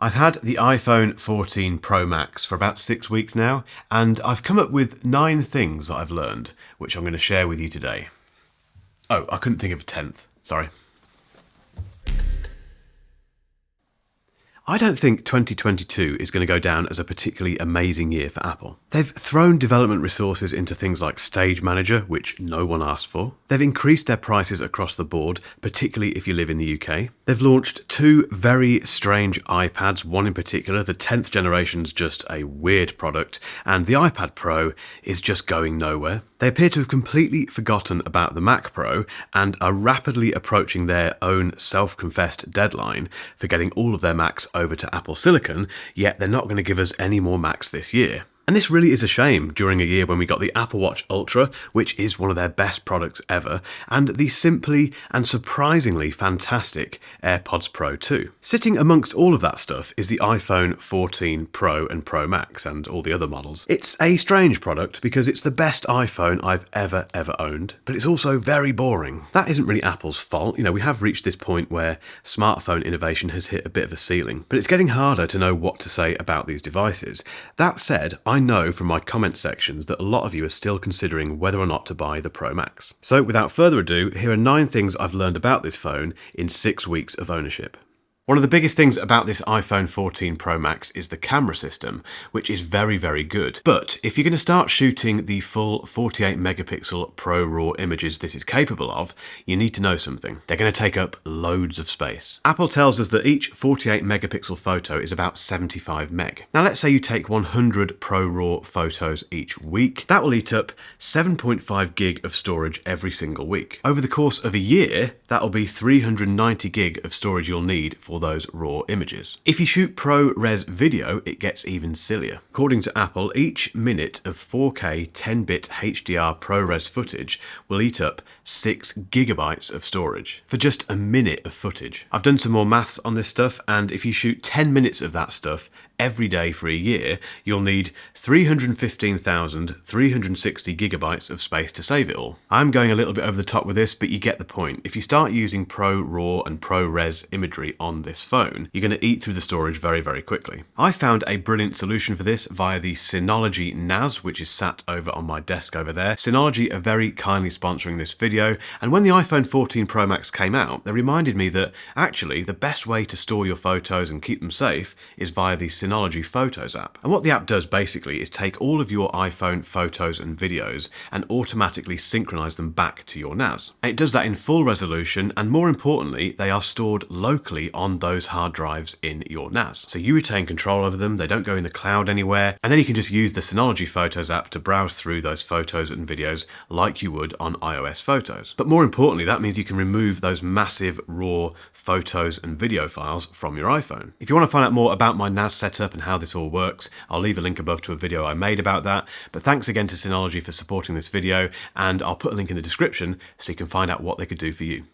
I've had the iPhone 14 Pro Max for about 6 weeks now, and I've come up with 9 things that I've learned, which I'm going to share with you today. Oh, I couldn't think of a 10th, sorry. I don't think 2022 is going to go down as a particularly amazing year for Apple. They've thrown development resources into things like Stage Manager, which no one asked for. They've increased their prices across the board, particularly if you live in the UK. They've launched 2 very strange iPads, one in particular. The 10th generation's just a weird product, and the iPad Pro is just going nowhere. They appear to have completely forgotten about the Mac Pro and are rapidly approaching their own self-confessed deadline for getting all of their Macs over to Apple Silicon, yet they're not going to give us any more Macs this year. And this really is a shame during a year when we got the Apple Watch Ultra, which is one of their best products ever, and the simply and surprisingly fantastic AirPods Pro 2. Sitting amongst all of that stuff is the iPhone 14 Pro and Pro Max and all the other models. It's a strange product because it's the best iPhone I've ever owned, but it's also very boring. That isn't really Apple's fault. You know, we have reached this point where smartphone innovation has hit a bit of a ceiling, but it's getting harder to know what to say about these devices. That said, I know from my comment sections that a lot of you are still considering whether or not to buy the Pro Max. So without further ado, here are 9 things I've learned about this phone in 6 weeks of ownership. One of the biggest things about this iPhone 14 Pro Max is the camera system, which is very good. But if you're going to start shooting the full 48 megapixel Pro RAW images this is capable of, you need to know something. They're going to take up loads of space. Apple tells us that each 48 megapixel photo is about 75 meg. Now let's say you take 100 Pro RAW photos each week. That will eat up 7.5 gig of storage every single week. Over the course of a year, that'll be 390 gig of storage you'll need for those raw images. If you shoot ProRes video, it gets even sillier. According to Apple, each minute of 4K 10-bit HDR ProRes footage will eat up 6 gigabytes of storage for just a minute of footage. I've done some more maths on this stuff, and if you shoot 10 minutes of that stuff every day for a year, you'll need 315,360 gigabytes of space to save it all. I'm going a little bit over the top with this, but you get the point. If you start using Pro RAW and ProRes imagery on this phone, you're going to eat through the storage very quickly. I found a brilliant solution for this via the Synology NAS, which is sat over on my desk over there. Synology are very kindly sponsoring this video, and when the iPhone 14 Pro Max came out, they reminded me that actually the best way to store your photos and keep them safe is via the Synology Photos app. And what the app does basically is take all of your iPhone photos and videos and automatically synchronize them back to your NAS. And it does that in full resolution, and more importantly, they are stored locally on those hard drives in your NAS. So you retain control over them, they don't go in the cloud anywhere, and then you can just use the Synology Photos app to browse through those photos and videos like you would on iOS Photos. But more importantly, that means you can remove those massive raw photos and video files from your iPhone. If you want to find out more about my NAS setup and how this all works, I'll leave a link above to a video I made about that. But thanks again to Synology for supporting this video, and I'll put a link in the description so you can find out what they could do for you.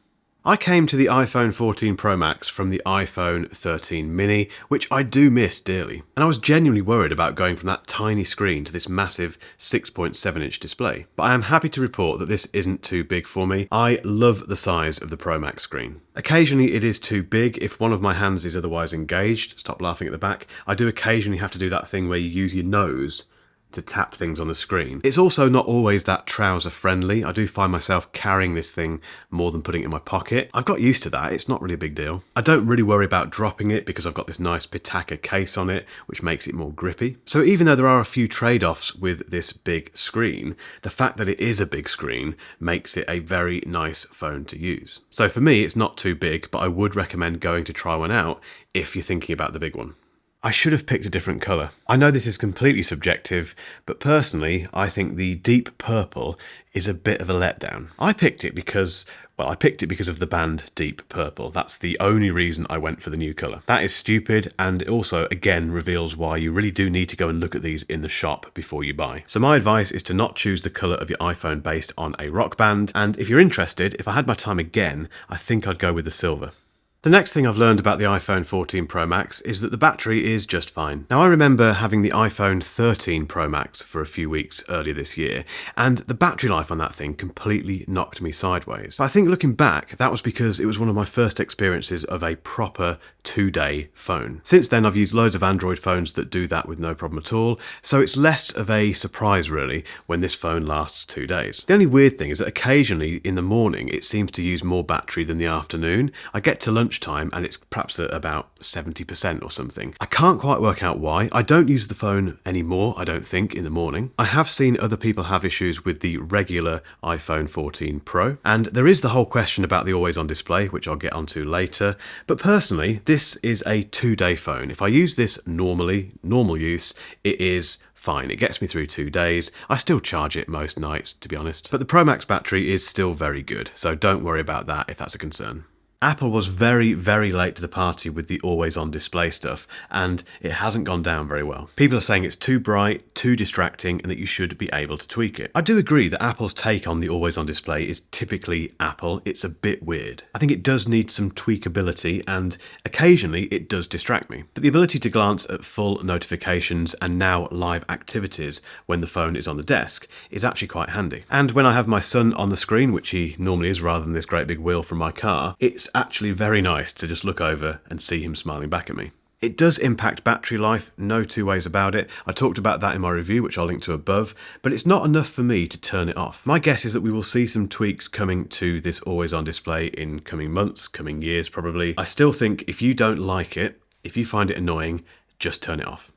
I came to the iPhone 14 Pro Max from the iPhone 13 mini, which I do miss dearly. And I was genuinely worried about going from that tiny screen to this massive 6.7-inch display. But I am happy to report that this isn't too big for me. I love the size of the Pro Max screen. Occasionally it is too big if one of my hands is otherwise engaged. Stop laughing at the back. I do occasionally have to do that thing where you use your nose to tap things on the screen. It's also not always that trouser friendly. I do find myself carrying this thing more than putting it in my pocket. I've got used to that, it's not really a big deal. I don't really worry about dropping it because I've got this nice Pitaka case on it, which makes it more grippy. So even though there are a few trade-offs with this big screen, the fact that it is a big screen makes it a very nice phone to use. So for me, it's not too big, but I would recommend going to try one out if you're thinking about the big one. I should have picked a different colour. I know this is completely subjective, but personally, I think the deep purple is a bit of a letdown. I picked it because of the band Deep Purple. That's the only reason I went for the new colour. That is stupid, and it also, again, reveals why you really do need to go and look at these in the shop before you buy. So my advice is to not choose the colour of your iPhone based on a rock band, and if you're interested, if I had my time again, I think I'd go with the silver. The next thing I've learned about the iPhone 14 Pro Max is that the battery is just fine. Now, I remember having the iPhone 13 Pro Max for a few weeks earlier this year, and the battery life on that thing completely knocked me sideways. But I think looking back, that was because it was one of my first experiences of a proper 2-day phone. Since then, I've used loads of Android phones that do that with no problem at all, so it's less of a surprise really when this phone lasts 2 days. The only weird thing is that occasionally in the morning it seems to use more battery than the afternoon. I get to lunchtime and it's perhaps at about 70% or something. I can't quite work out why. I don't use the phone anymore, I don't think, in the morning. I have seen other people have issues with the regular iPhone 14 Pro, and there is the whole question about the always on display, which I'll get onto later. But personally, this is a 2-day phone. If I use this normally, normal use, it is fine. It gets me through 2 days. I still charge it most nights, to be honest. But the Pro Max battery is still very good, so don't worry about that if that's a concern. Apple was very, very late to the party with the always-on display stuff, and it hasn't gone down very well. People are saying it's too bright, too distracting, and that you should be able to tweak it. I do agree that Apple's take on the always-on display is typically Apple. It's a bit weird. I think it does need some tweakability, and occasionally it does distract me. But the ability to glance at full notifications and now live activities when the phone is on the desk is actually quite handy. And when I have my son on the screen, which he normally is rather than this great big wheel from my car, it's actually very nice to just look over and see him smiling back at me. It does impact battery life, no two ways about it. I talked about that in my review, which I'll link to above, but it's not enough for me to turn it off. My guess is that we will see some tweaks coming to this always on display in coming months, coming years probably. I still think if you don't like it, if you find it annoying, just turn it off.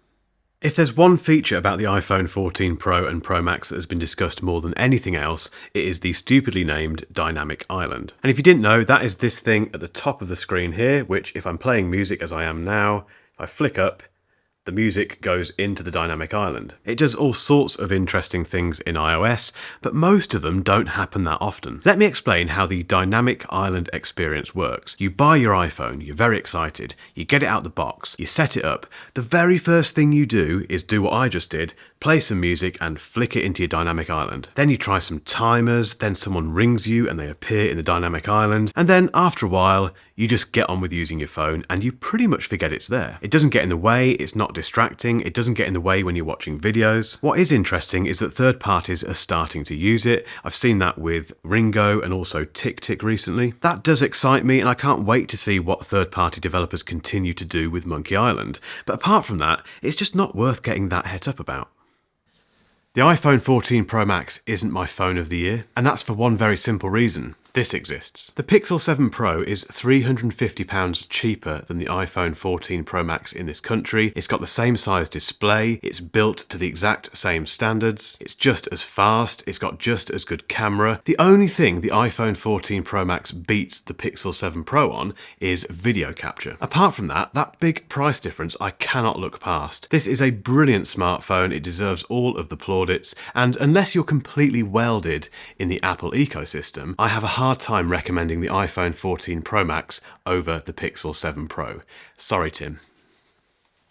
If there's one feature about the iPhone 14 Pro and Pro Max that has been discussed more than anything else, it is the stupidly named Dynamic Island. And if you didn't know, that is this thing at the top of the screen here, which if I'm playing music as I am now, if I flick up, the music goes into the dynamic island. It does all sorts of interesting things in iOS, but most of them don't happen that often. Let me explain how the dynamic island experience works. You buy your iPhone, you're very excited, you get it out the box, you set it up. The very first thing you do is do what I just did, play some music and flick it into your dynamic island. Then you try some timers, then someone rings you and they appear in the dynamic island, and then after a while, you just get on with using your phone and you pretty much forget it's there. It doesn't get in the way, it's not distracting, it doesn't get in the way when you're watching videos. What is interesting is that third parties are starting to use it. I've seen that with Ringo and also TickTick recently. That does excite me and I can't wait to see what third party developers continue to do with Monkey Island. But apart from that, it's just not worth getting that het up about. The iPhone 14 Pro Max isn't my phone of the year, and that's for one very simple reason. This exists. The Pixel 7 Pro is £350 cheaper than the iPhone 14 Pro Max in this country. It's got the same size display, it's built to the exact same standards, it's just as fast, it's got just as good camera. The only thing the iPhone 14 Pro Max beats the Pixel 7 Pro on is video capture. Apart from that, that big price difference I cannot look past. This is a brilliant smartphone, it deserves all of the plaudits, and unless you're completely welded in the Apple ecosystem, I have a hard time recommending the iPhone 14 Pro Max over the Pixel 7 Pro. Sorry, Tim.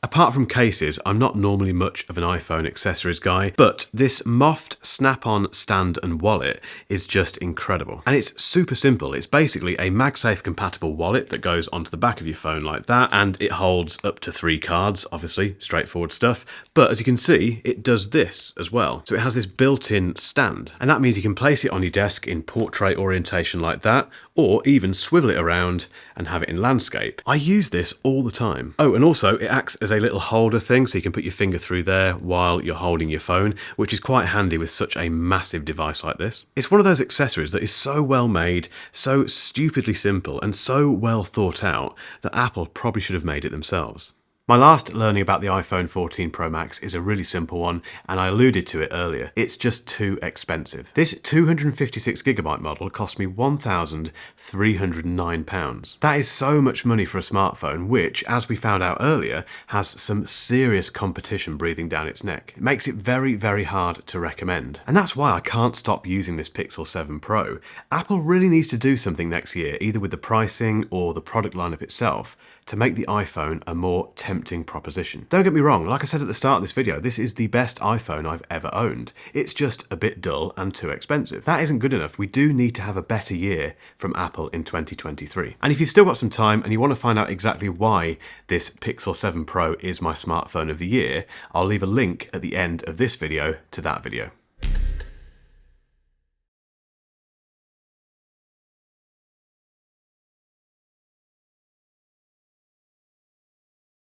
Apart from cases, I'm not normally much of an iPhone accessories guy, but this MOFT snap-on stand and wallet is just incredible. And it's super simple. It's basically a MagSafe compatible wallet that goes onto the back of your phone like that, and it holds up to 3 cards, obviously, straightforward stuff. But as you can see, it does this as well. So it has this built-in stand, and that means you can place it on your desk in portrait orientation like that, or even swivel it around and have it in landscape. I use this all the time. Oh, and also it acts as a little holder thing, so you can put your finger through there while you're holding your phone, which is quite handy with such a massive device like this. It's one of those accessories that is so well made, so stupidly simple, and so well thought out that Apple probably should have made it themselves. My last learning about the iPhone 14 Pro Max is a really simple one, and I alluded to it earlier. It's just too expensive. This 256GB model cost me £1,309. That is so much money for a smartphone, which, as we found out earlier, has some serious competition breathing down its neck. It makes it very, very hard to recommend. And that's why I can't stop using this Pixel 7 Pro. Apple really needs to do something next year, either with the pricing or the product lineup itself, to make the iPhone a more tempting proposition. Don't get me wrong, like I said at the start of this video, this is the best iPhone I've ever owned. It's just a bit dull and too expensive. That isn't good enough. We do need to have a better year from Apple in 2023. And if you've still got some time and you want to find out exactly why this Pixel 7 Pro is my smartphone of the year, I'll leave a link at the end of this video to that video.